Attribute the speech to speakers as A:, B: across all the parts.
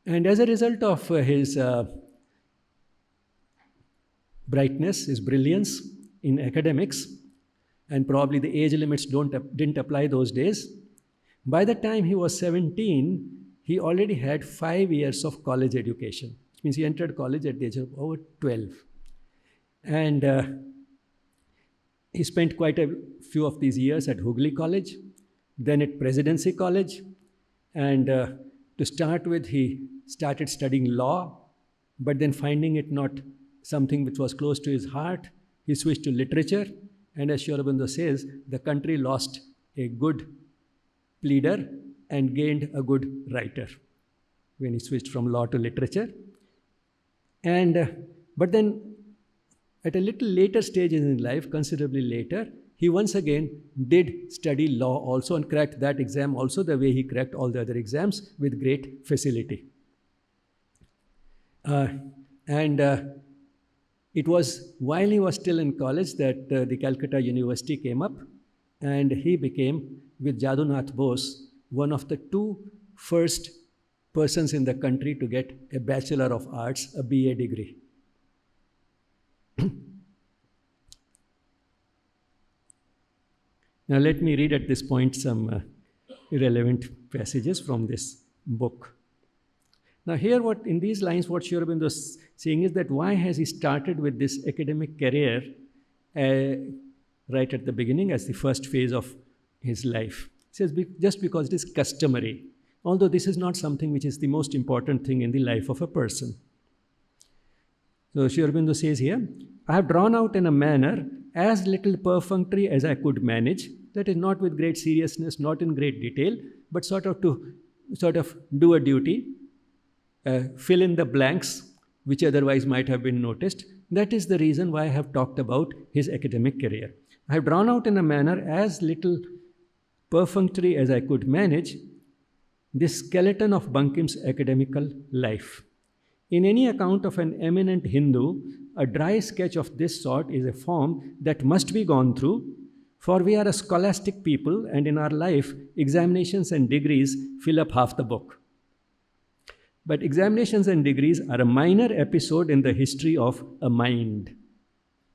A: And as a result of his brightness, his brilliance in academics, and probably the age limits didn't apply those days, by the time he was 17, he already had 5 years of college education, which means he entered college at the age of over 12. And he spent quite a few of these years at Hooghly College, then at Presidency College, and to start with, he started studying law, but then finding it not something which was close to his heart, he switched to literature, and as Sri Aurobindo says, the country lost a good pleader and gained a good writer when he switched from law to literature. But then at a little later stage in his life, considerably later, he once again did study law also and cracked that exam also the way he cracked all the other exams, with great facility. It was while he was still in college that the Calcutta University came up, and he became, with Jadunath Bose, one of the 2 first persons in the country to get a Bachelor of Arts, a BA degree. Now let me read at this point some irrelevant passages from this book. Now here, what in these lines, what Sri Aurobindo is saying is that why has he started with this academic career right at the beginning as the first phase of his life? He says just because it is customary, although this is not something which is the most important thing in the life of a person. So Sri Aurobindo says here, I have drawn out in a manner as little perfunctory as I could manage, that is not with great seriousness, not in great detail, but sort of do a duty, fill in the blanks which otherwise might have been noticed. That is the reason why I have talked about his academic career. I have drawn out in a manner as little perfunctory as I could manage this skeleton of Bankim's academical life. In any account of an eminent Hindu, a dry sketch of this sort is a form that must be gone through, for we are a scholastic people, and in our life, examinations and degrees fill up half the book. But examinations and degrees are a minor episode in the history of a mind.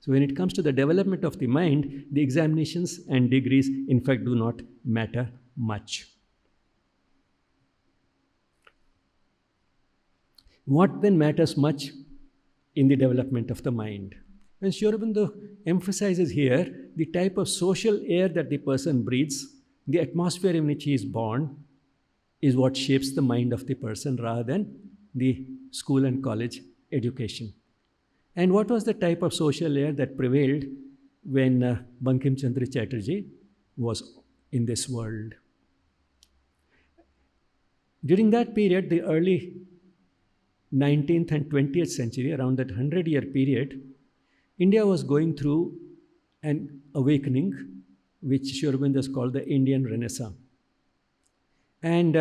A: So when it comes to the development of the mind, the examinations and degrees, in fact, do not matter much. What then matters much in the development of the mind? And Sri Aurobindo emphasizes here the type of social air that the person breathes, the atmosphere in which he is born, is what shapes the mind of the person rather than the school and college education. And what was the type of social air that prevailed when Bankim Chandra Chatterji was in this world? During that period, the early 19th and 20th century, around that 100-year period, India was going through an awakening, which Sri Aurobindo has called the Indian Renaissance. And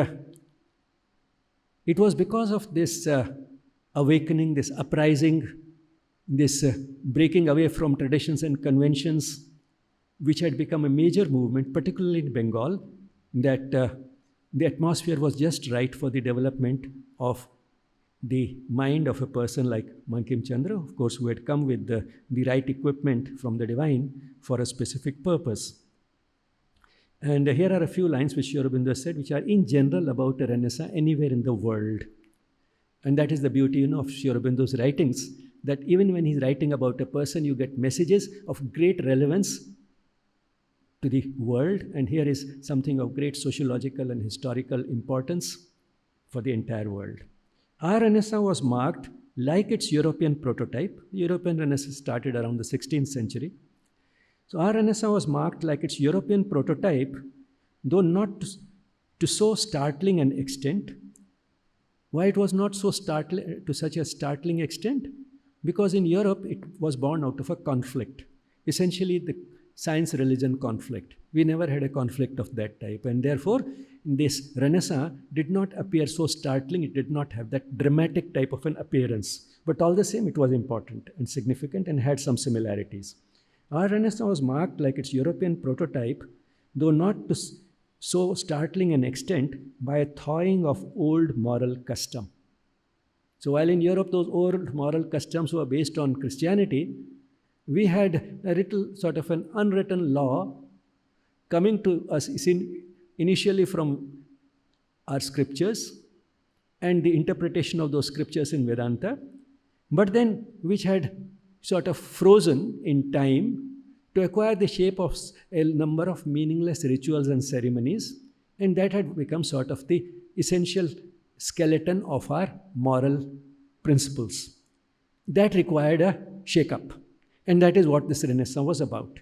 A: it was because of this awakening, this uprising, this breaking away from traditions and conventions, which had become a major movement, particularly in Bengal, that the atmosphere was just right for the development of the mind of a person like Bankim Chandra, of course, who had come with the right equipment from the divine for a specific purpose. And here are a few lines which Sri Aurobindo said, which are in general about a renaissance anywhere in the world. And that is the beauty, of Sri Aurobindo's writings, that even when he's writing about a person, you get messages of great relevance to the world. And here is something of great sociological and historical importance for the entire world. Our Renaissance was marked like its European prototype. The European Renaissance started around the 16th century. So our Renaissance was marked like its European prototype, though not to so startling an extent. Why it was not so startling, to such a startling extent? Because in Europe, it was born out of a conflict. Essentially, the science-religion conflict. We never had a conflict of that type. And therefore, this Renaissance did not appear so startling. It did not have that dramatic type of an appearance. But all the same, it was important and significant and had some similarities. Our Renaissance was marked like its European prototype, though not to so startling an extent, by a thawing of old moral custom. So while in Europe those old moral customs were based on Christianity, we had a little sort of an unwritten law coming to us initially from our scriptures and the interpretation of those scriptures in Vedanta, but then which had sort of frozen in time to acquire the shape of a number of meaningless rituals and ceremonies, and that had become sort of the essential skeleton of our moral principles. That required a shake-up, and that is what this Renaissance was about.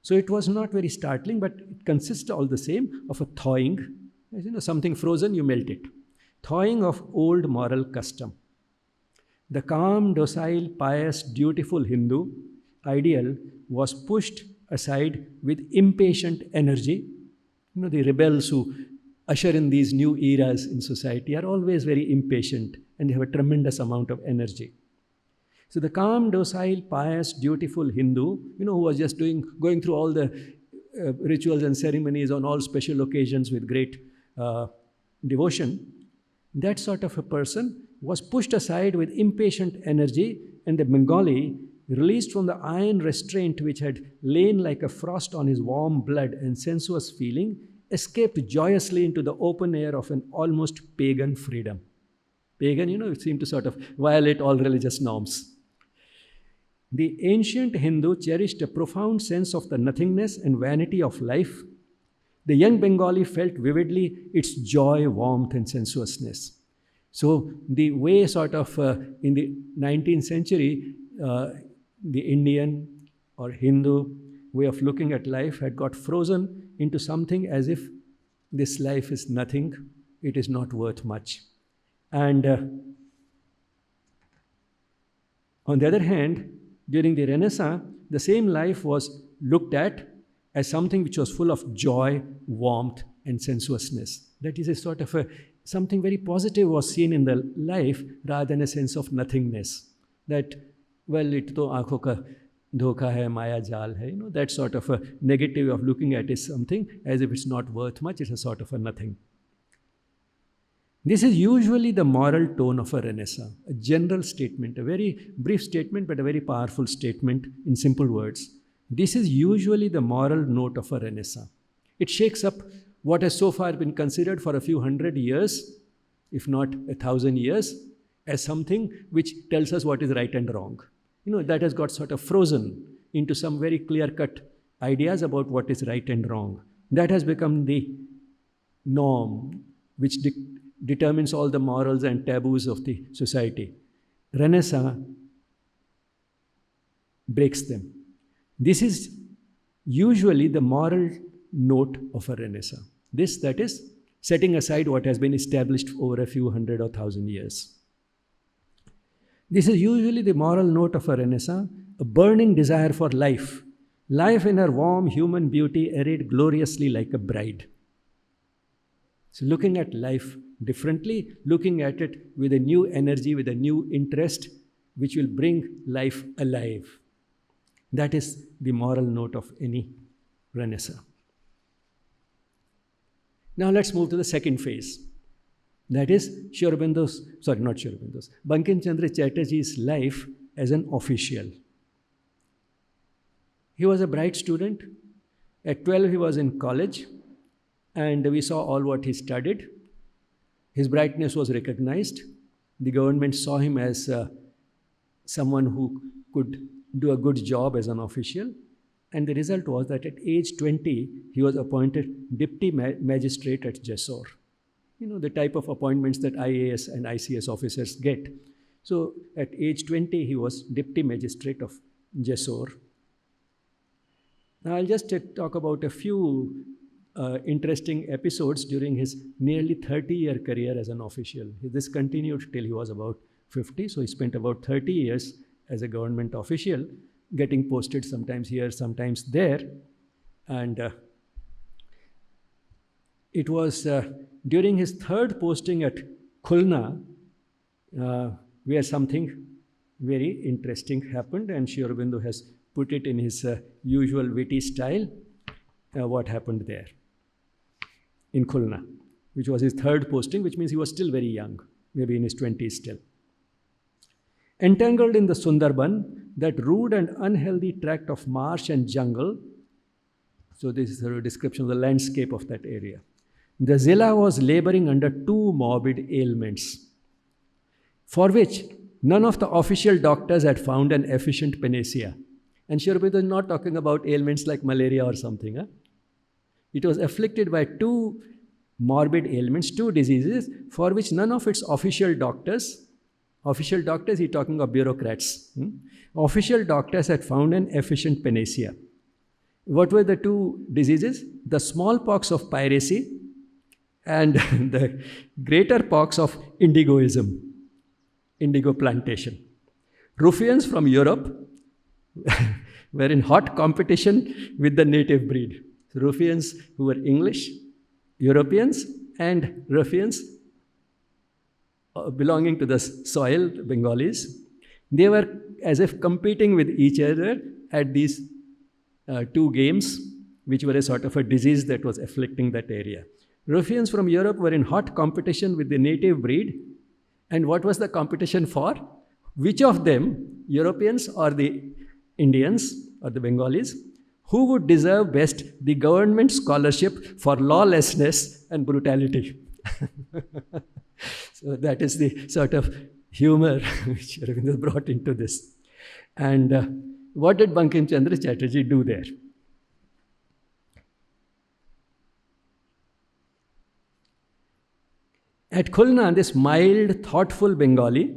A: So it was not very startling, but it consists all the same of a thawing. As you know, something frozen, you melt it. Thawing of old moral custom. The calm, docile, pious, dutiful Hindu ideal was pushed aside with impatient energy. You know, the rebels who usher in these new eras in society are always very impatient and they have a tremendous amount of energy. So the calm, docile, pious, dutiful Hindu, you know, who was just going through all the rituals and ceremonies on all special occasions with great devotion, that sort of a person was pushed aside with impatient energy, and the Bengali, released from the iron restraint which had lain like a frost on his warm blood and sensuous feeling, escaped joyously into the open air of an almost pagan freedom. Pagan, you know, it seemed to sort of violate all religious norms. The ancient Hindu cherished a profound sense of the nothingness and vanity of life. The young Bengali felt vividly its joy, warmth, and sensuousness. So the way sort of in the 19th century, the Indian or Hindu way of looking at life had got frozen into something as if this life is nothing, it is not worth much. And on the other hand, during the Renaissance, the same life was looked at as something which was full of joy, warmth, and sensuousness. That is a sort of something very positive was seen in the life rather than a sense of nothingness. That, well, it to aankhon ka dhokha hai, maya jal hai, you know, that sort of a negative way of looking at is something as if it's not worth much, it's a sort of a nothing. This is usually the moral tone of a Renaissance, a general statement, a very brief statement, but a very powerful statement in simple words. This is usually the moral note of a Renaissance. It shakes up what has so far been considered for a few hundred years, if not 1,000 years, as something which tells us what is right and wrong. You know, that has got sort of frozen into some very clear-cut ideas about what is right and wrong. That has become the norm which determines all the morals and taboos of the society. Renaissance breaks them. This is usually the moral note of a Renaissance. This, that is, setting aside what has been established over a few hundred or thousand years. This is usually the moral note of a Renaissance, a burning desire for life. Life in her warm human beauty arrayed gloriously like a bride. So looking at life differently, looking at it with a new energy, with a new interest, which will bring life alive. That is the moral note of any Renaissance. Now let's move to the second phase. That is Bankim Chandra Chatterji's life as an official. He was a bright student. At 12 he was in college, and we saw all what he studied. His brightness was recognized. The government saw him as someone who could do a good job as an official. And the result was that at age 20, he was appointed deputy magistrate at Jessore. You know, the type of appointments that IAS and ICS officers get. So at age 20, he was deputy magistrate of Jessore. Now I'll just talk about a few interesting episodes during his nearly 30-year career as an official. This continued till he was about 50, so he spent about 30 years as a government official, getting posted sometimes here, sometimes there. And it was during his third posting at Khulna where something very interesting happened, and Sri Aurobindo has put it in his usual witty style, what happened there in Khulna, which was his third posting, which means he was still very young, maybe in his 20s still. Entangled in the Sundarban, that rude and unhealthy tract of marsh and jungle. So this is a description of the landscape of that area. The Zilla was laboring under two morbid ailments, for which none of the official doctors had found an efficient panacea. And Sri Aurobindo is not talking about ailments like malaria or something. Huh? It was afflicted by two morbid ailments, two diseases, for which none of its official doctors, he's talking of bureaucrats, official doctors had found an efficient panacea. What were the two diseases? The smallpox of piracy and the greater pox of indigoism, indigo plantation. Ruffians from Europe were in hot competition with the native breed. Ruffians who were English, Europeans, and ruffians belonging to the soil, Bengalis. They were as if competing with each other at these two games, which were a sort of a disease that was afflicting that area. Ruffians from Europe were in hot competition with the native breed. And what was the competition for? Which of them, Europeans or the Indians or the Bengalis, who would deserve best the government scholarship for lawlessness and brutality? So that is the sort of humor which Aurobindo brought into this. And what did Bankim Chandra Chatterji do there? At Khulna, this mild, thoughtful Bengali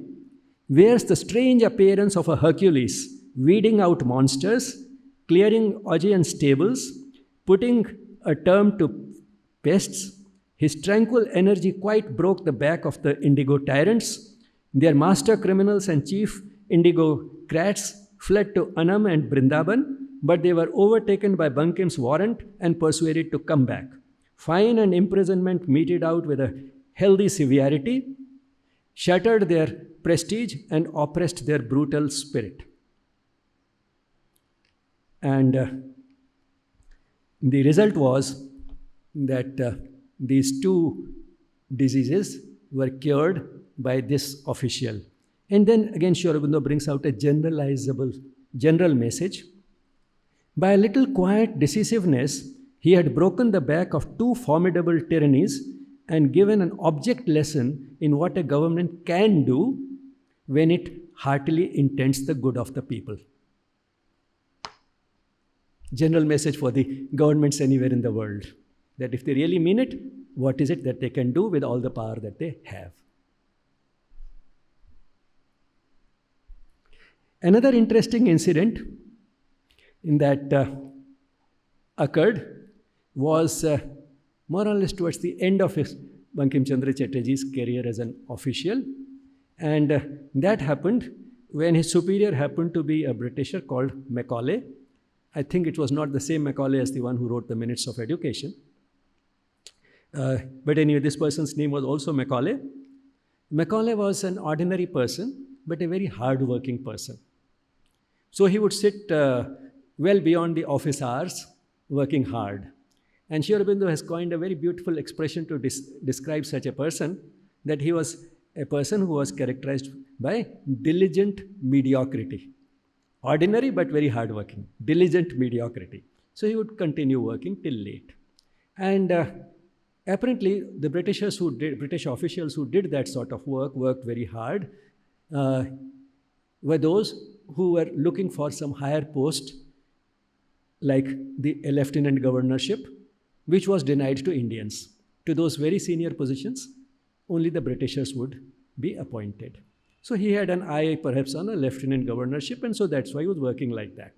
A: wears the strange appearance of a Hercules, weeding out monsters, clearing Augean stables, putting a term to pests. His tranquil energy quite broke the back of the indigo tyrants. Their master criminals and chief indigo crats fled to Annam and Brindaban, but they were overtaken by Bankim's warrant and persuaded to come back. Fine and imprisonment meted out with a healthy severity shattered their prestige and oppressed their brutal spirit. And the result was that these two diseases were cured by this official. And then again, Sri Aurobindo brings out a general message. By a little quiet decisiveness, he had broken the back of two formidable tyrannies and given an object lesson in what a government can do when it heartily intends the good of the people. General message for the governments anywhere in the world, that if they really mean it, what is it that they can do with all the power that they have? Another interesting incident in that occurred was more or less towards the end of Bankim Chandra Chatterji's career as an official. And that happened when his superior happened to be a Britisher called Macaulay. I think it was not the same Macaulay as the one who wrote the Minutes of Education. But anyway, this person's name was also Macaulay. Macaulay was an ordinary person, but a very hard-working person. So he would sit well beyond the office hours, working hard. And Sri Aurobindo has coined a very beautiful expression to describe such a person, that he was a person who was characterized by diligent mediocrity. Ordinary but very hardworking, diligent mediocrity. So he would continue working till late. And apparently the British officials who did that sort of work, worked very hard, were those who were looking for some higher post, like the lieutenant governorship, which was denied to Indians. To those very senior positions, only the Britishers would be appointed. So he had an eye perhaps on a lieutenant governorship, and so that's why he was working like that.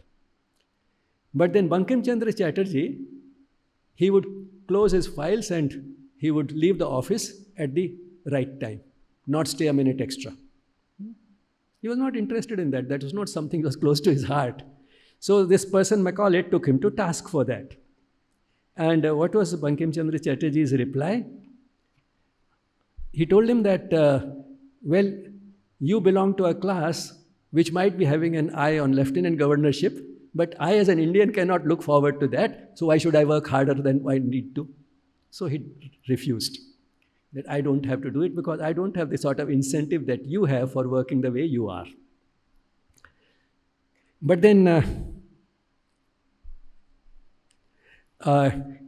A: But then Bankim Chandra Chatterji, he would close his files and he would leave the office at the right time, not stay a minute extra. He was not interested in that. That was not something that was close to his heart. So this person, Macaulay, took him to task for that. And what was Bankim Chandra Chatterji's reply? He told him that, well, you belong to a class which might be having an eye on lieutenant governorship, but I as an Indian cannot look forward to that, so why should I work harder than I need to? So he refused. That I don't have to do it because I don't have the sort of incentive that you have for working the way you are. But then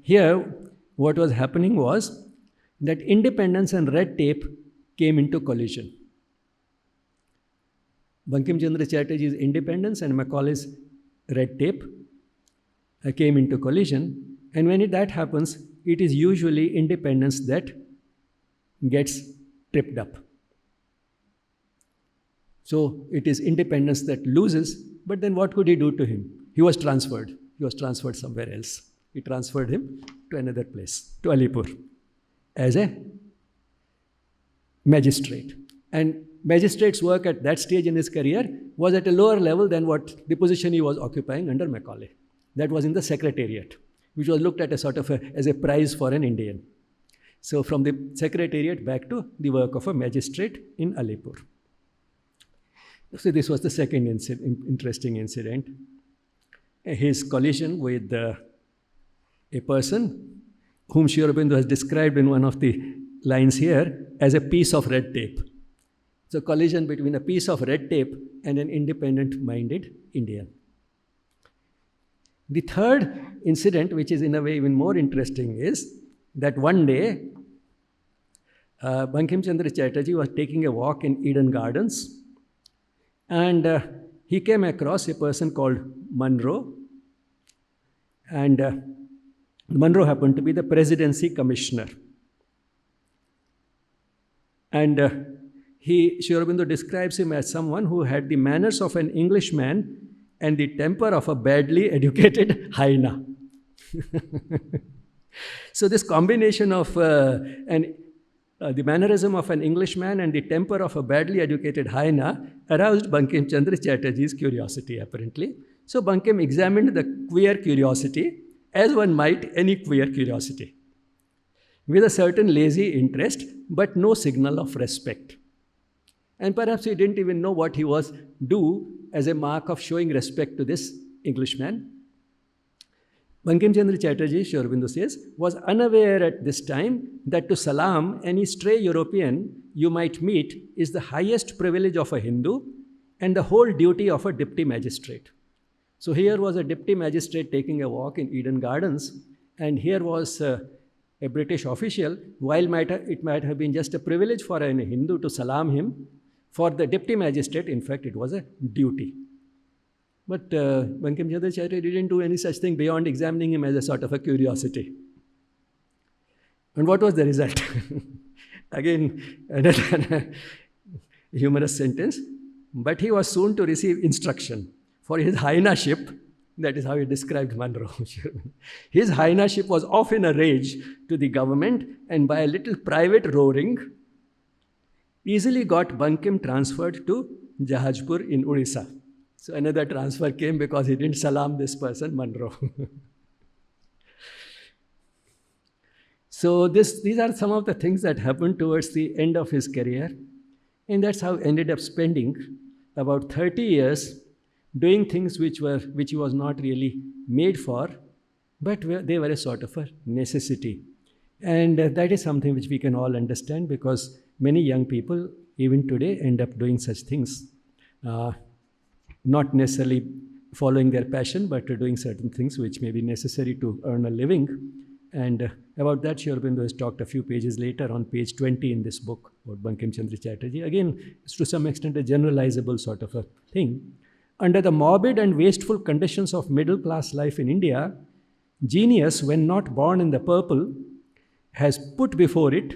A: here, what was happening was that independence and red tape came into collision. Bankim Chandra Chatterji's independence and Macaulay's red tape came into collision. And when that happens, it is usually independence that gets tripped up. So it is independence that loses, but then what could he do to him? He was transferred. He was transferred somewhere else. He transferred him to another place, to Alipur, as a magistrate. And magistrate's work at that stage in his career was at a lower level than what the position he was occupying under Macaulay. That was in the secretariat, which was looked at as sort of as a prize for an Indian. So from the secretariat back to the work of a magistrate in Alipur. So this was the second interesting incident. His collision with a person whom Sri Aurobindo has described in one of the lines here as a piece of red tape. So collision between a piece of red tape and an independent-minded Indian. The third incident, which is in a way even more interesting, is that one day Bankim Chandra Chatterji was taking a walk in Eden Gardens, and he came across a person called Munro, and Munro happened to be the presidency commissioner. And Sri Aurobindo describes him as someone who had the manners of an Englishman and the temper of a badly educated hyena. So this combination of the mannerism of an Englishman and the temper of a badly educated hyena aroused Bankim Chandra Chatterji's curiosity, apparently. So Bankim examined the queer curiosity as one might any queer curiosity, with a certain lazy interest, but no signal of respect. And perhaps he didn't even know what he was do as a mark of showing respect to this Englishman. Bankim Chandra Chatterji, Sri Aurobindo says, was unaware at this time that to salam any stray European you might meet is the highest privilege of a Hindu and the whole duty of a deputy magistrate. So here was a deputy magistrate taking a walk in Eden Gardens, and here was a British official. While it might have been just a privilege for a Hindu to salam him, for the deputy magistrate, in fact, it was a duty. But Bankim Chandra Chatterji didn't do any such thing beyond examining him as a sort of a curiosity. And what was the result? Again, another humorous sentence. But he was soon to receive instruction for his hyena-ship. That is how he described Munro. His hyena-ship was off in a rage to the government, and by a little private roaring, easily got Bankim transferred to Jahajpur in Odisha. So another transfer came because he didn't salam this person, Munro. So these are some of the things that happened towards the end of his career. And that's how he ended up spending about 30 years doing things which he was not really made for, but they were a sort of a necessity. And that is something which we can all understand, because many young people, even today, end up doing such things. Not necessarily following their passion, but doing certain things which may be necessary to earn a living. And about that, Sri Aurobindo has talked a few pages later on page 20 in this book about Bankim Chandra Chatterji. Again, it's to some extent a generalizable sort of a thing. Under the morbid and wasteful conditions of middle-class life in India, genius, when not born in the purple, has put before it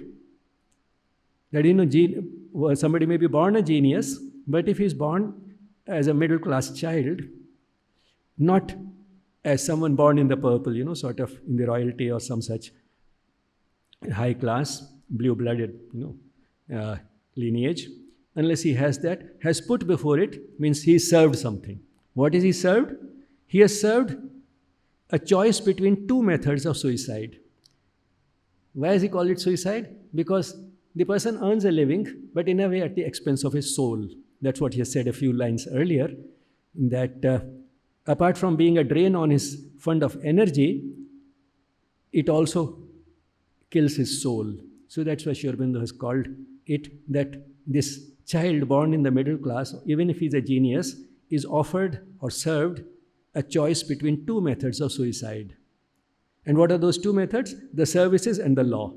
A: that, somebody may be born a genius, but if he's born as a middle-class child, not as someone born in the purple, sort of in the royalty or some such high-class, blue-blooded, lineage, unless he has that, has put before it, means he served something. What is he served? He has served a choice between two methods of suicide. Why does he call it suicide? Because the person earns a living, but in a way at the expense of his soul. That's what he has said a few lines earlier, that apart from being a drain on his fund of energy, it also kills his soul. So that's why Sri Aurobindo has called it that this child born in the middle class, even if he's a genius, is offered or served a choice between two methods of suicide. And what are those two methods? The services and the law.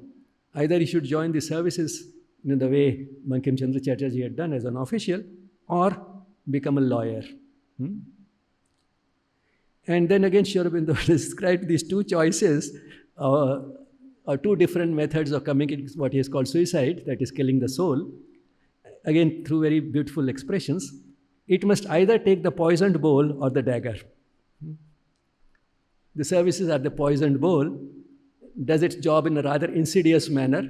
A: Either he should join the services in the way Bankim Chandra Chatterji had done as an official, or become a lawyer. And then again, Sri Aurobindo described these two choices, or two different methods of committing what he has called suicide, that is killing the soul, again through very beautiful expressions. It must either take the poisoned bowl or the dagger. The services are the poisoned bowl, does its job in a rather insidious manner.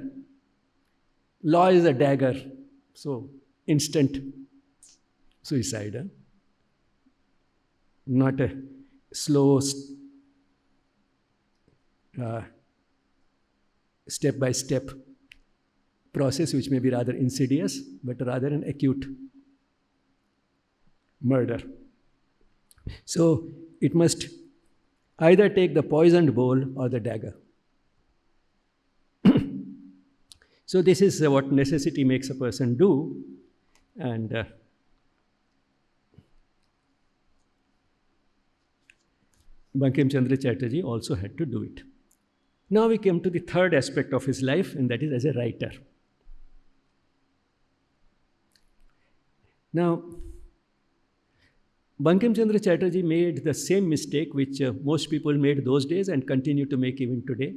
A: Law is a dagger, so instant suicide. Not a slow, step-by-step process which may be rather insidious, but rather an acute murder. So it must either take the poisoned bowl or the dagger. So this is what necessity makes a person do, and Bankim Chandra Chatterji also had to do it. Now we came to the third aspect of his life, and that is as a writer. Now, Bankim Chandra Chatterji made the same mistake which most people made those days and continue to make even today.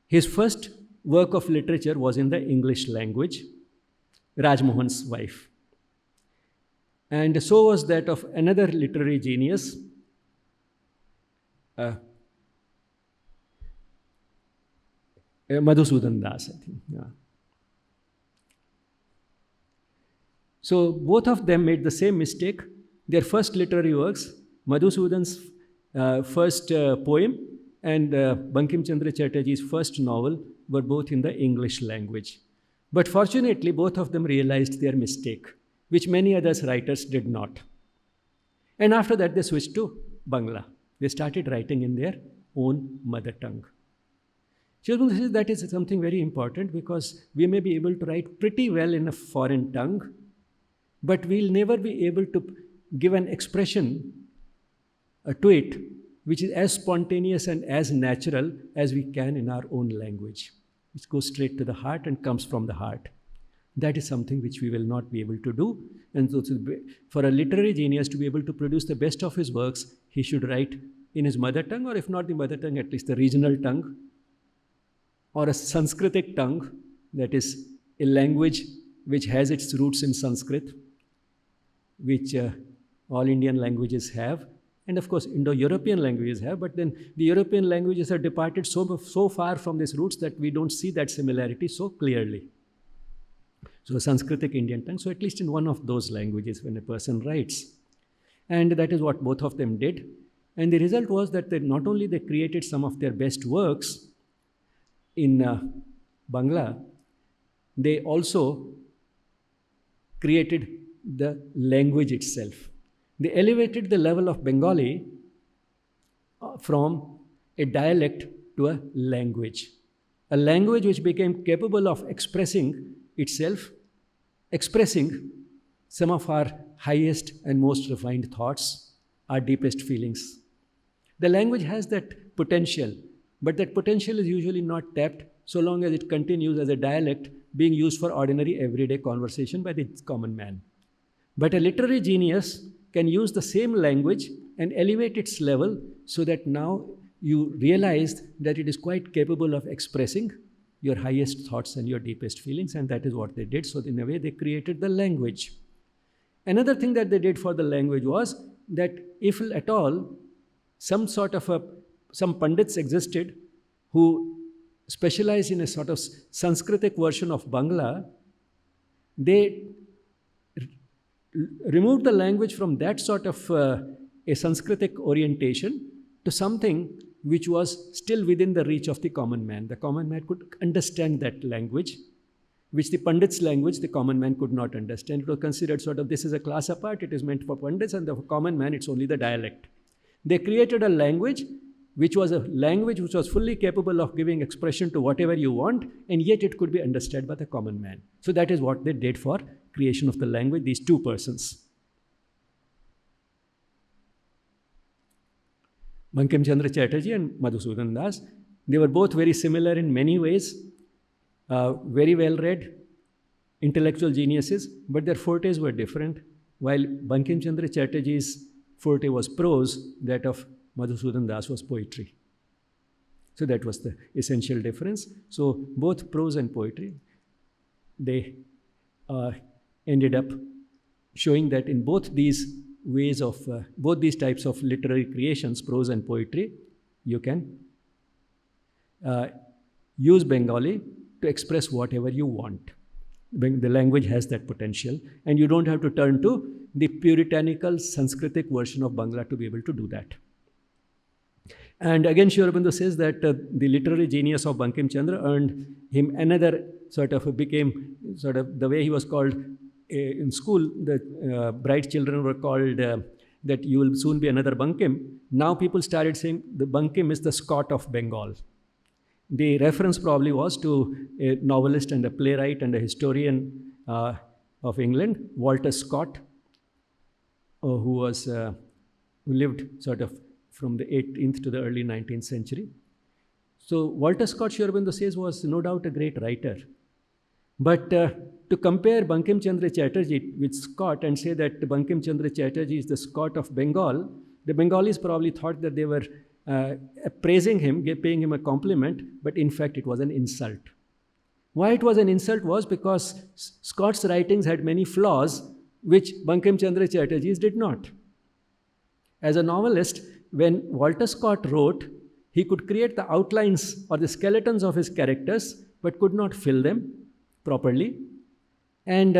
A: His first work of literature was in the English language, Rajmohan's wife. And so was that of another literary genius, Madhusudan Das, I think. Yeah. So both of them made the same mistake. Their first literary works, Madhusudan's first poem and Bankim Chandra Chatterji's first novel, were both in the English language. But fortunately, both of them realized their mistake, which many other writers did not. And after that, they switched to Bangla. They started writing in their own mother tongue. That is something very important, because we may be able to write pretty well in a foreign tongue, but we'll never be able to give an expression to it which is as spontaneous and as natural as we can in our own language. It goes straight to the heart and comes from the heart. That is something which we will not be able to do. And so for a literary genius to be able to produce the best of his works, he should write in his mother tongue, or if not the mother tongue, at least the regional tongue, or a Sanskritic tongue, that is a language which has its roots in Sanskrit, which all Indian languages have, and of course Indo-European languages have, but then the European languages are departed so far from these roots that we don't see that similarity so clearly. So Sanskritic Indian tongue, so at least in one of those languages when a person writes. And that is what both of them did. And the result was that not only they created some of their best works in Bangla, they also created the language itself. They elevated the level of Bengali from a dialect to a language which became capable of expressing itself, expressing some of our highest and most refined thoughts, our deepest feelings. The language has that potential, but that potential is usually not tapped so long as it continues as a dialect being used for ordinary everyday conversation by the common man. But a literary genius can use the same language and elevate its level so that now you realize that it is quite capable of expressing your highest thoughts and your deepest feelings, and that is what they did. So in a way, they created the language. Another thing that they did for the language was that if at all some Pandits existed who specialized in a sort of Sanskritic version of Bangla, they removed the language from that sort of a Sanskritic orientation to something which was still within the reach of the common man. The common man could understand that language, which the Pandit's language, the common man could not understand. It was considered sort of, this is a class apart, it is meant for Pandits, and the common man, it's only the dialect. They created a language which was fully capable of giving expression to whatever you want, and yet it could be understood by the common man. So that is what they did for creation of the language, these two persons. Bankim Chandra Chatterji and Madhusudan Das. They were both very similar in many ways, very well read, intellectual geniuses, but their fortes were different. While Bankim Chandra Chatterji's forte was prose, that of Madhusudan Das was poetry. So that was the essential difference. So both prose and poetry, they ended up showing that in both these ways of, both these types of literary creations, prose and poetry, you can use Bengali to express whatever you want. The language has that potential, and you don't have to turn to the puritanical Sanskritic version of Bangla to be able to do that. And again, Sri Aurobindo says that the literary genius of Bankim Chandra earned him another became the way he was called in school. The bright children were called that you will soon be another Bankim. Now people started saying the Bankim is the Scott of Bengal. The reference probably was to a novelist and a playwright and a historian of England, Walter Scott, who lived from the 18th to the early 19th century. So Walter Scott, Sri Aurobindo says, was no doubt a great writer. But to compare Bankim Chandra Chatterji with Scott and say that Bankim Chandra Chatterji is the Scott of Bengal, the Bengalis probably thought that they were praising him, paying him a compliment, but in fact it was an insult. Why it was an insult was because Scott's writings had many flaws which Bankim Chandra Chatterji's did not. As a novelist, when Walter Scott wrote, he could create the outlines or the skeletons of his characters, but could not fill them properly. And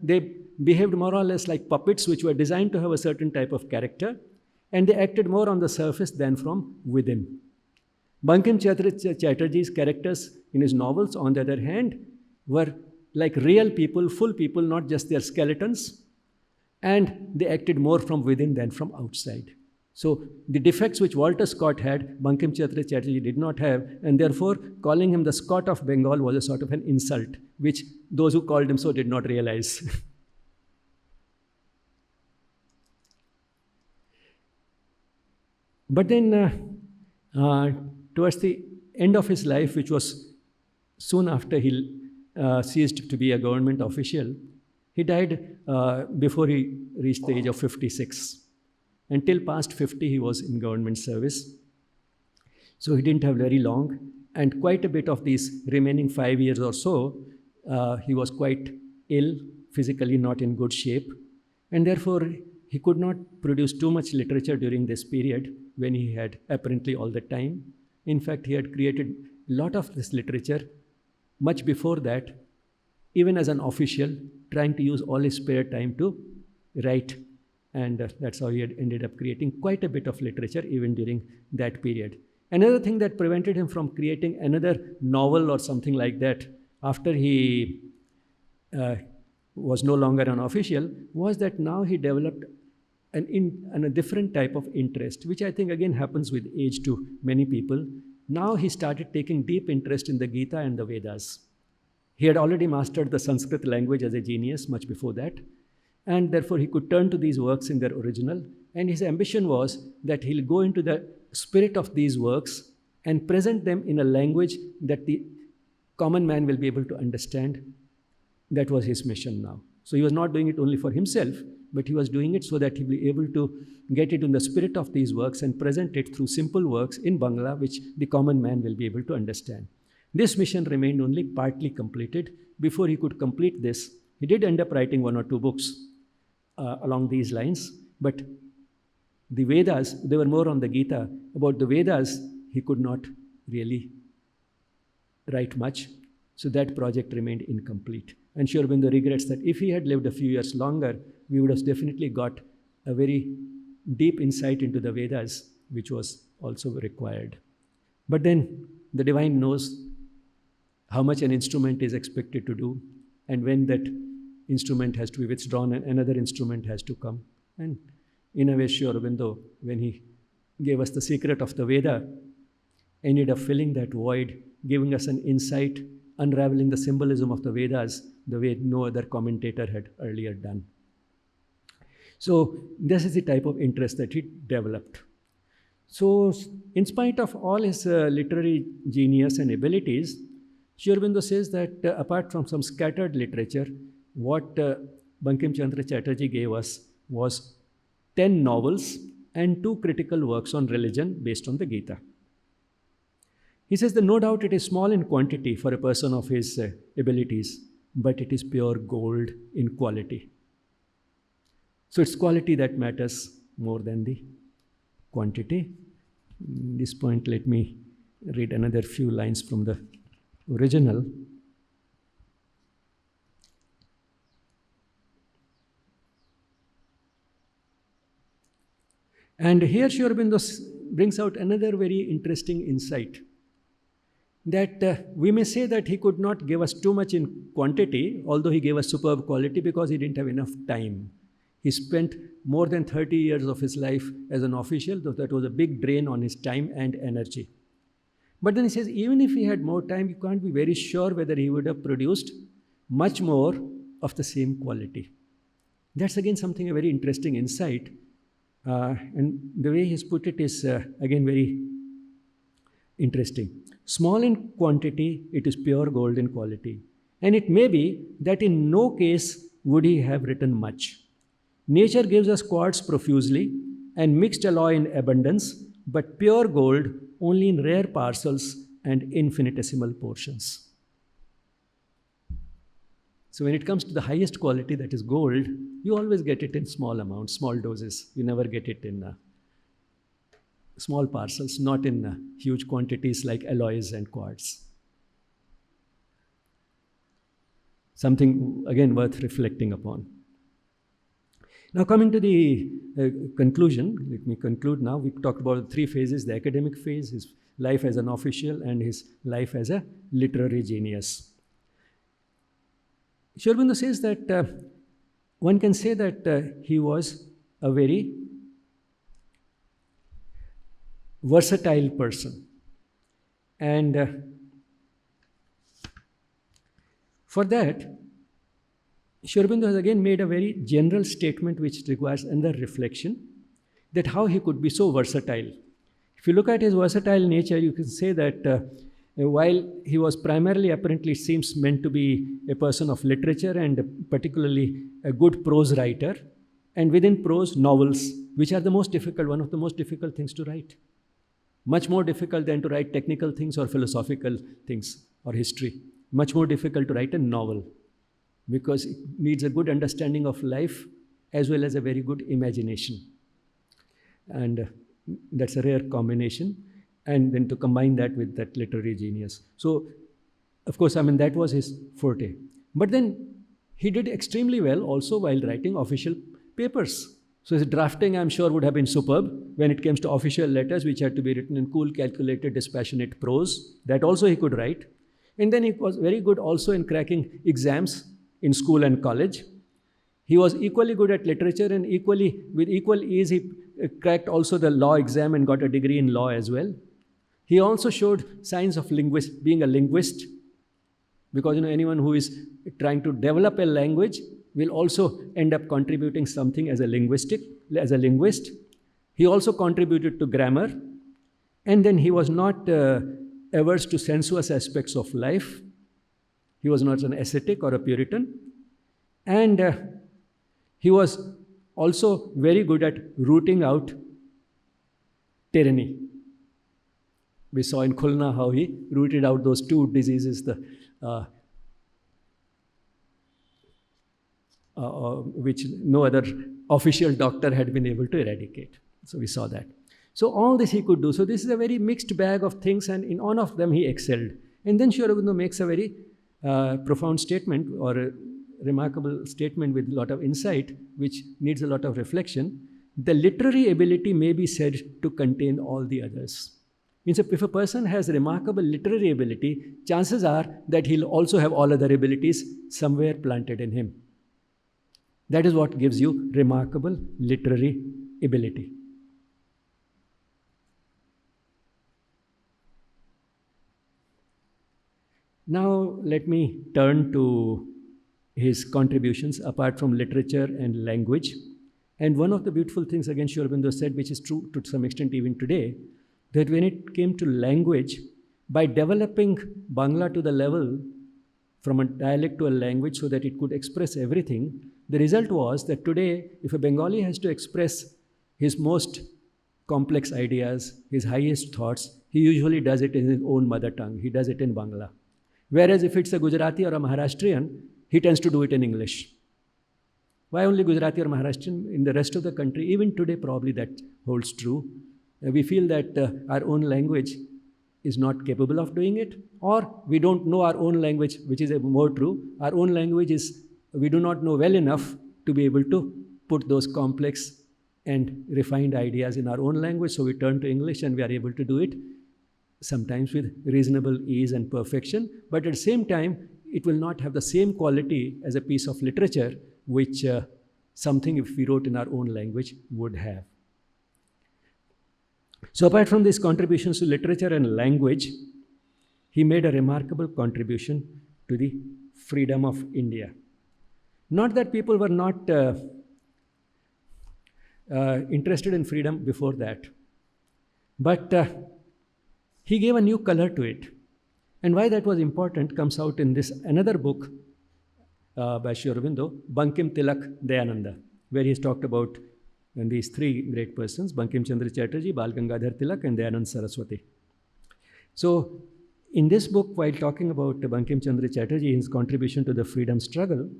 A: they behaved more or less like puppets, which were designed to have a certain type of character, and they acted more on the surface than from within. Bankim Chandra Chatterji's characters in his novels, on the other hand, were like real people, full people, not just their skeletons, and they acted more from within than from outside. So the defects which Walter Scott had, Bankim Chandra Chatterji did not have, and therefore calling him the Scott of Bengal was a sort of an insult, which those who called him so did not realize. But then towards the end of his life, which was soon after he ceased to be a government official, he died before he reached the age of 56. Until past 50, he was in government service. So he didn't have very long. And quite a bit of these remaining 5 years or so, he was quite ill, physically not in good shape. And therefore, he could not produce too much literature during this period when he had apparently all the time. In fact, he had created a lot of this literature much before that, even as an official, trying to use all his spare time to write. And that's how he had ended up creating quite a bit of literature even during that period. Another thing that prevented him from creating another novel or something like that after he was no longer an official was that now he developed a different type of interest, which I think again happens with age to many people. Now he started taking deep interest in the Gita and the Vedas. He had already mastered the Sanskrit language as a genius much before that, and therefore he could turn to these works in their original. And his ambition was that he'll go into the spirit of these works and present them in a language that the common man will be able to understand. That was his mission now. So he was not doing it only for himself, but he was doing it so that he'll be able to get it in the spirit of these works and present it through simple works in Bangla, which the common man will be able to understand. This mission remained only partly completed. Before he could complete this, he did end up writing 1 or 2 books along these lines, but the Vedas, they were more on the Gita. About the Vedas, he could not really write much, so that project remained incomplete. And Sri Aurobindo regrets that if he had lived a few years longer, we would have definitely got a very deep insight into the Vedas, which was also required. But then the divine knows how much an instrument is expected to do, and when that instrument has to be withdrawn and another instrument has to come. And in a way, Sri Aurobindo, when he gave us the secret of the Veda, ended up filling that void, giving us an insight, unraveling the symbolism of the Vedas the way no other commentator had earlier done. So this is the type of interest that he developed. So, in spite of all his literary genius and abilities, Sri Aurobindo says that apart from some scattered literature, what Bankim Chandra Chatterji gave us was 10 novels and 2 critical works on religion based on the Gita. He says that no doubt it is small in quantity for a person of his abilities, but it is pure gold in quality. So it's quality that matters more than the quantity. At this point, let me read another few lines from the original. And here Sri Aurobindo brings out another very interesting insight, that we may say that he could not give us too much in quantity, although he gave us superb quality, because he didn't have enough time. He spent more than 30 years of his life as an official, though that was a big drain on his time and energy. But then he says, even if he had more time, you can't be very sure whether he would have produced much more of the same quality. That's again something, a very interesting insight. And the way he's put it is, again, very interesting. Small in quantity, it is pure gold in quality. And it may be that in no case would he have written much. Nature gives us quartz profusely and mixed alloy in abundance, but pure gold only in rare parcels and infinitesimal portions. So when it comes to the highest quality, that is gold, you always get it in small amounts, small doses. You never get it in small parcels, not in huge quantities like alloys and quartz. Something, again, worth reflecting upon. Now, coming to the conclusion, let me conclude now. We talked about the 3 phases: the academic phase, his life as an official, and his life as a literary genius. Sri Aurobindo says that one can say that he was a very versatile person. And for that, Sri Aurobindo has again made a very general statement which requires another reflection, that how he could be so versatile. If you look at his versatile nature, you can say that while he was primarily, apparently, it seems, meant to be a person of literature and particularly a good prose writer, and within prose, novels, which are the most difficult, one of the most difficult things to write. Much more difficult than to write technical things or philosophical things or history. Much more difficult to write a novel, because it needs a good understanding of life as well as a very good imagination. And that's a rare combination. And then to combine that with that literary genius. So, of course, I mean, that was his forte. But then he did extremely well also while writing official papers. So his drafting, I'm sure, would have been superb when it comes to official letters, which had to be written in cool, calculated, dispassionate prose. That also he could write. And then he was very good also in cracking exams in school and college. He was equally good at literature, and with equal ease, he cracked also the law exam and got a degree in law as well. He also showed signs of being a linguist, because anyone who is trying to develop a language will also end up contributing something as a linguist. He also contributed to grammar, and then he was not averse to sensuous aspects of life. He was not an ascetic or a Puritan, and he was also very good at rooting out tyranny. We saw in Khulna how he rooted out those 2 diseases, which no other official doctor had been able to eradicate. So we saw that. So all this he could do. So this is a very mixed bag of things, and in all of them he excelled. And then Sri Aurobindo makes a very profound statement, or a remarkable statement with a lot of insight, which needs a lot of reflection. The literary ability may be said to contain all the others. Means if a person has remarkable literary ability, chances are that he'll also have all other abilities somewhere planted in him. That is what gives you remarkable literary ability. Now let me turn to his contributions apart from literature and language, And one of the beautiful things, again, Sri Aurobindo said, which is true to some extent even today, that when it came to language, by developing Bangla to the level from a dialect to a language so that it could express everything, the result was that today, if a Bengali has to express his most complex ideas, his highest thoughts, he usually does it in his own mother tongue. He does it in Bangla. Whereas if it's a Gujarati or a Maharashtrian, he tends to do it in English. Why only Gujarati or Maharashtrian? In the rest of the country, even today, probably that holds true. We feel that our own language is not capable of doing it, or we don't know our own language, which is more true. Our own language is, we do not know well enough to be able to put those complex and refined ideas in our own language, so we turn to English and we are able to do it, sometimes with reasonable ease and perfection, but at the same time, it will not have the same quality as a piece of literature, which something if we wrote in our own language would have. So apart from these contributions to literature and language, he made a remarkable contribution to the freedom of India. Not that people were not interested in freedom before that, but he gave a new color to it. And why that was important comes out in this another book by Sri Aurobindo, Bankim Tilak Dayananda, where he's talked about these three great persons, Bankim Chandra Chatterji, Bal Gangadhar Tilak, and Dayanand Saraswati. So in this book, while talking about Bankim Chandra Chatterji, his contribution to the freedom struggle,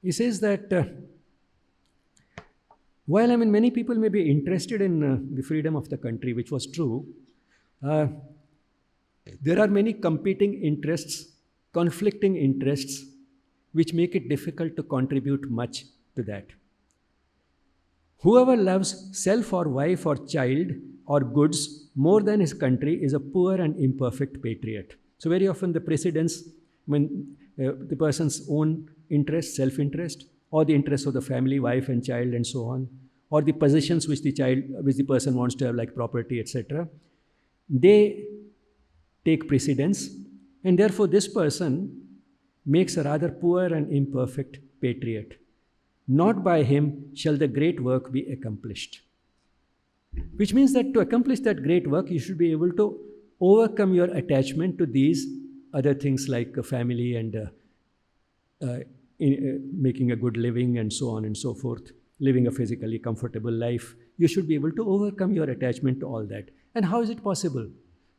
A: he says that while many people may be interested in the freedom of the country, which was true, there are many competing interests, conflicting interests, which make it difficult to contribute much to that. Whoever loves self or wife or child or goods more than his country is a poor and imperfect patriot. So very often the precedence, when the person's own interest, self-interest, or the interests of the family, wife and child and so on, or the possessions which the person wants to have, like property, etc., they take precedence, and therefore this person makes a rather poor and imperfect patriot. Not by him shall the great work be accomplished. Which means that to accomplish that great work, you should be able to overcome your attachment to these other things like a family and making a good living and so on and so forth, living a physically comfortable life. You should be able to overcome your attachment to all that. And how is it possible?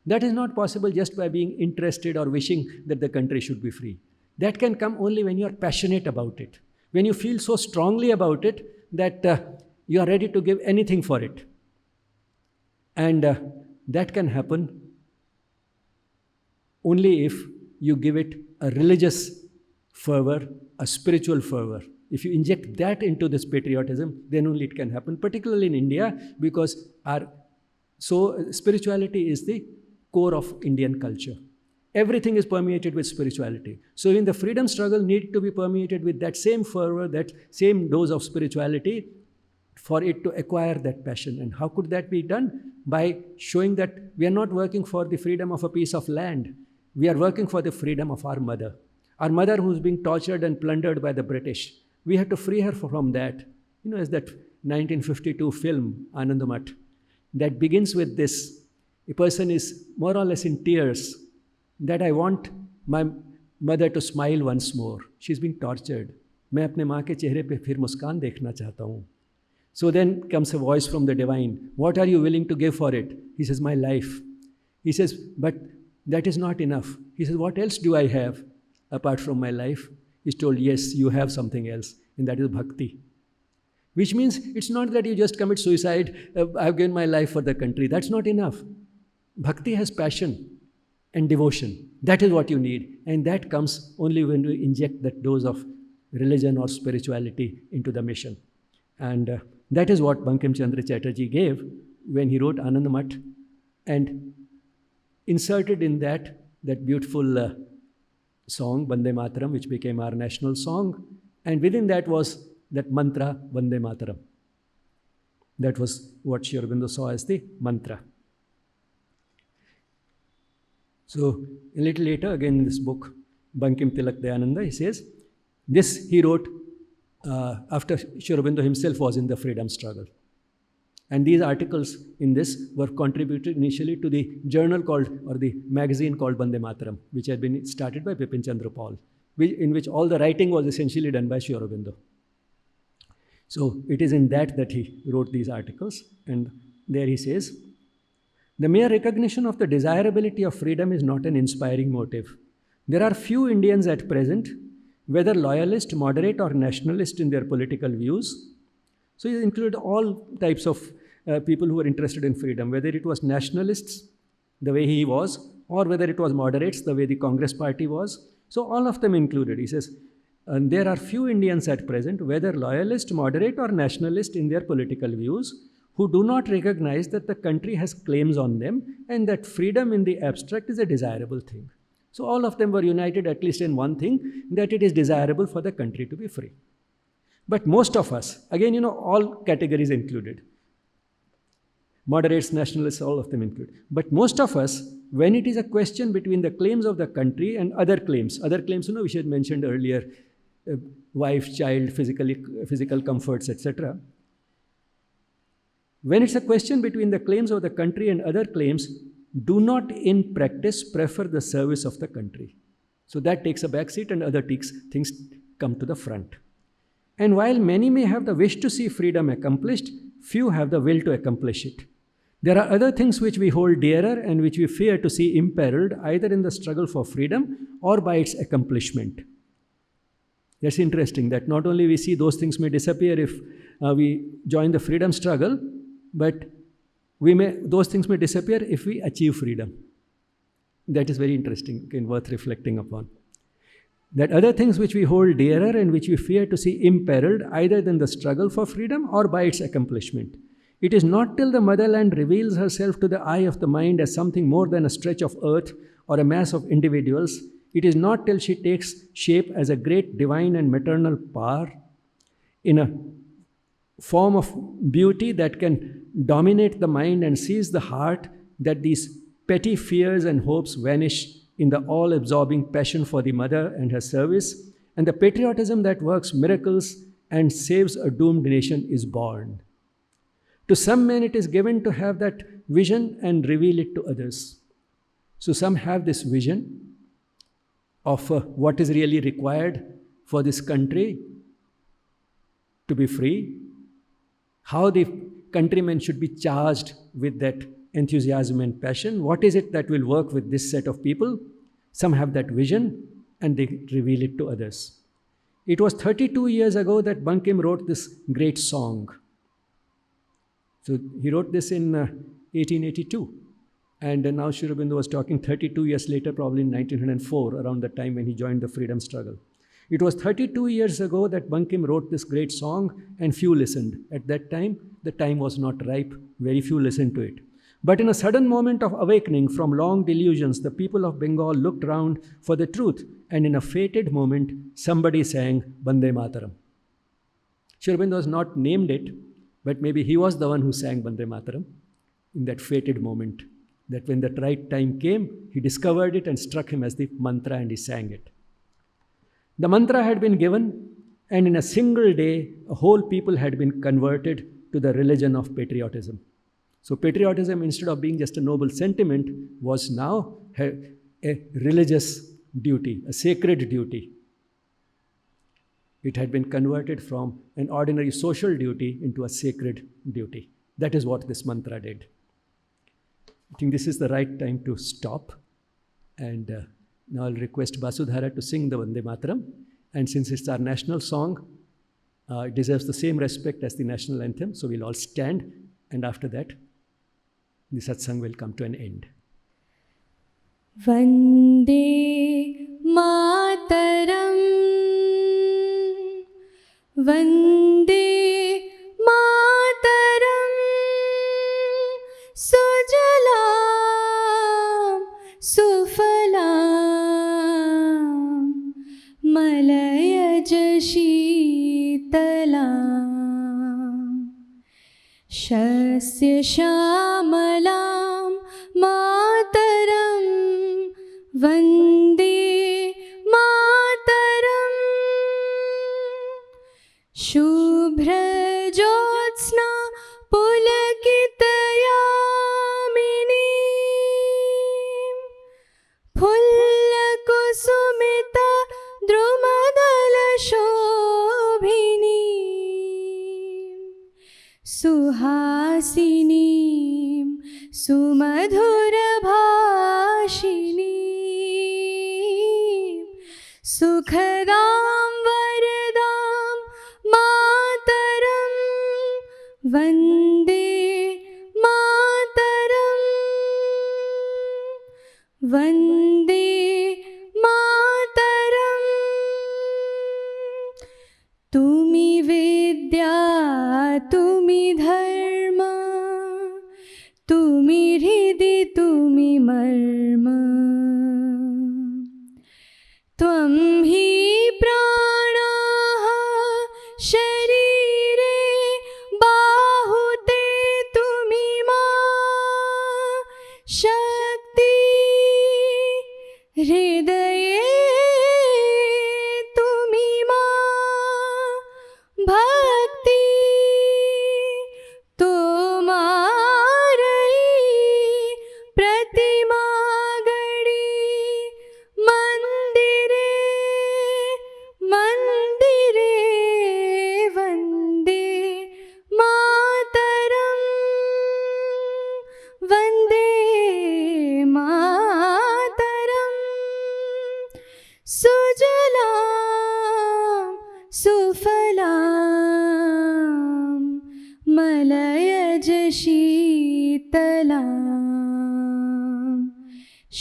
A: That is not possible just by being interested or wishing that the country should be free. That can come only when you are passionate about it, when you feel so strongly about it that you are ready to give anything for it. And that can happen only if you give it a religious fervor, a spiritual fervor. If you inject that into this patriotism, then only it can happen, particularly in India, because spirituality is the core of Indian culture. Everything is permeated with spirituality. So in the freedom struggle need to be permeated with that same fervor, that same dose of spirituality for it to acquire that passion. And how could that be done? By showing that we are not working for the freedom of a piece of land. We are working for the freedom of our mother. Our mother who's being tortured and plundered by the British. We have to free her from that. You know, as that 1952 film, Anandamath, that begins with this. A person is more or less in tears that I want my mother to smile once more. She's being tortured. मैं अपने माँ के चेहरे पे फिर मुस्कान देखना चाहता हूँ. So then comes a voice from the divine. What are you willing to give for it? He says, my life. He says, but that is not enough. He says, what else do I have apart from my life? He's told, yes, you have something else, and that is bhakti. Which means it's not that you just commit suicide, I've given my life for the country. That's not enough. Bhakti has passion and devotion. That is what you need. And that comes only when you inject that dose of religion or spirituality into the mission. And that is what Bankim Chandra Chatterji gave when he wrote Anandamath and inserted in that beautiful song, Bande Mataram, which became our national song. And within that was that mantra, Bande Mataram. That was what Sri Aurobindo saw as the mantra. So a little later, again in this book, Bankim Tilak Dayananda, he says, This he wrote after Sri Aurobindo himself was in the freedom struggle. And these articles in this were contributed initially to the journal called, or the magazine called Bande Mataram, which had been started by Bankim Chandra Chatterji, in which all the writing was essentially done by Sri Aurobindo. So it is in that he wrote these articles. And there he says, the mere recognition of the desirability of freedom is not an inspiring motive. There are few Indians at present, whether loyalist, moderate, or nationalist in their political views. So he included all types of people who were interested in freedom, whether it was nationalists, the way he was, or whether it was moderates, the way the Congress party was. So all of them included. He says, and there are few Indians at present, whether loyalist, moderate, or nationalist in their political views, who do not recognize that the country has claims on them and that freedom in the abstract is a desirable thing. So all of them were united at least in one thing, that it is desirable for the country to be free. But most of us, again, all categories included, moderates, nationalists, all of them included. But most of us, when it is a question between the claims of the country and other claims, which I had mentioned earlier, wife, child, physical comforts, etc. When it's a question between the claims of the country and other claims, do not in practice prefer the service of the country. So that takes a backseat and other things come to the front. And while many may have the wish to see freedom accomplished, few have the will to accomplish it. There are other things which we hold dearer and which we fear to see imperiled either in the struggle for freedom or by its accomplishment. That's interesting that not only we see those things may disappear if we join the freedom struggle, but those things may disappear if we achieve freedom. That is very interesting and worth reflecting upon. That other things which we hold dearer and which we fear to see imperiled either in the struggle for freedom or by its accomplishment. It is not till the motherland reveals herself to the eye of the mind as something more than a stretch of earth or a mass of individuals. It is not till she takes shape as a great divine and maternal power in a form of beauty that can dominate the mind and seize the heart that these petty fears and hopes vanish in the all-absorbing passion for the mother and her service, and the patriotism that works miracles and saves a doomed nation is born. To some men it is given to have that vision and reveal it to others. So some have this vision of what is really required for this country to be free, how the countrymen should be charged with that enthusiasm and passion. What is it that will work with this set of people? Some have that vision and they reveal it to others. It was 32 years ago that Bankim wrote this great song. So he wrote this in 1882. And now Sri Aurobindo was talking 32 years later, probably in 1904, around the time when he joined the freedom struggle. It was 32 years ago that Bankim wrote this great song and few listened. At that time, the time was not ripe. Very few listened to it. But in a sudden moment of awakening from long delusions, the people of Bengal looked round for the truth. And in a fated moment, somebody sang Bande Mataram. Sri Aurobindo has not named it, but maybe he was the one who sang Bande Mataram in that fated moment. That when the right time came, he discovered it and struck him as the mantra and he sang it. The mantra had been given, and in a single day, a whole people had been converted to the religion of patriotism. So patriotism, instead of being just a noble sentiment, was now a religious duty, a sacred duty. It had been converted from an ordinary social duty into a sacred duty. That is what this mantra did. I think this is the right time to stop. And now I'll request Basudhara to sing the Bande Mataram. And since it's our national song, it deserves the same respect as the national anthem. So we'll all stand. And after that, the satsang will come to an end.
B: Vande Mataram, Vande Mataram, Sujalam, Sufalam, Malayaj Sheetalam, Shasya Shamalam Mataram, Vande Mataram. सुमधुरभाषिणी सुखदां वरदां मातरं वन्दे मातरं वन्दे मातरं तुमि विद्या तुमि धर्म तुमि हृदि तुमि मर्म त्वं हि प्राणाः शरीरे बाहुते तुमि मा शक्ति हृदये तुमि मा भक्ति तोमारी प्रतिमा गढ़ी मंदिरे मंदिरे वंदे मातरम वंदे मातरम सुजलां सुफलां मलयज शीतलां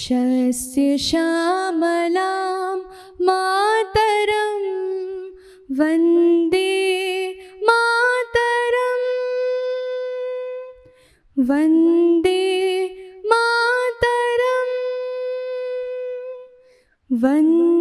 B: शस्य श्यामलां मातरं वन्दे मातरं वन्दे मातरं वन्दे